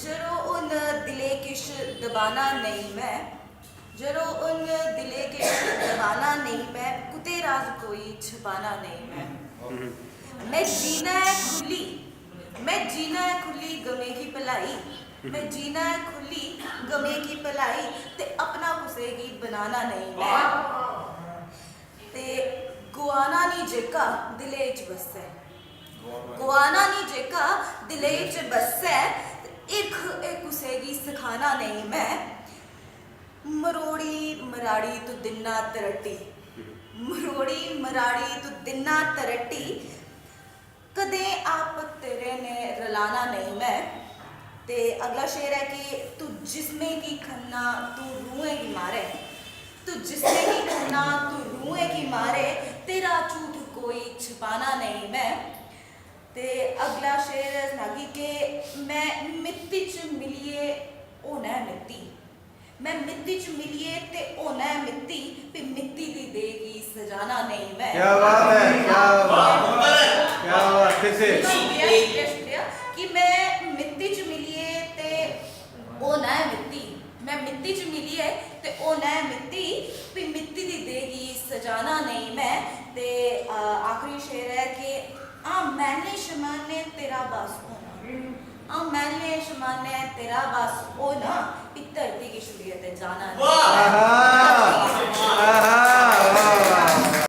जरो उन दिले किश दबाना नहीं मैं, जरो उन दिले किश दबाना नहीं मैं, कुते राज कोई छुपाना नहीं मैं जीना है खुली, मैं जीना है खुली गमे की भलाई, मैं जीना है खुली गमे की भलाई, ते अपना कुसेगी बनाना नहीं मैं, ते गुआना नहीं जेका दिले च बस्से, गुआना नहीं जेका दिले च बस्से, एक कुसेगी सिखाना नहीं मैं, मरोड़ी मराड़ी तू दिना तरट्टी, मरोड़ी मराड़ी तू दिना तरट्टी, कदे आप तेरे ने रलाना नहीं मैं। ते अगला शेर है कि तू जिस्मे की खन्ना तू रूए की मारे, तू जिस्मे की खन्ना तू रूए की मारे, तेरा झूठ कोई छिपाना नहीं मैं। ते अगला शेर सनागी के मैं मित्ती च मिलिए होना है मित्ती, मैं मित्ती च मिलिए ते होना है मित्ती, भी मित्ती दी देगी सजाना नहीं मैं। क्या बात है, क्या बात, क्या बात, कैसे कि मैं मित्ती च मिलिए ते होना है मित्ती, मैं मित्ती च मिलिए ते होना है मित्ती, भी मित्ती दी देगी सजाना नहीं मैं। ते आखिरी शेर है कि मैंने शमाने तेरा बस होना, मैंने शमाने तेरा बस होना, भी धरती की शुरियत जाना नहीं।